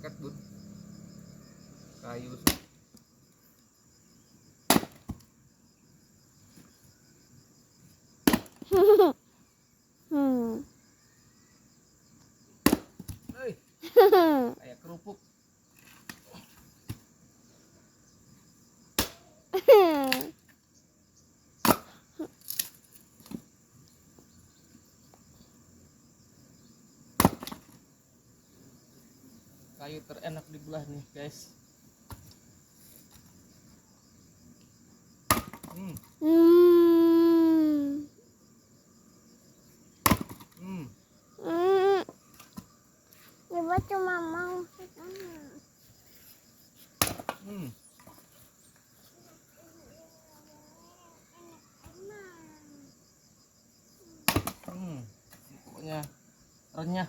dekat bun kayu. Kayak kerupuk. Kayu terenak dibelah nih guys. Ibu cuma mau. Pokoknya renyah.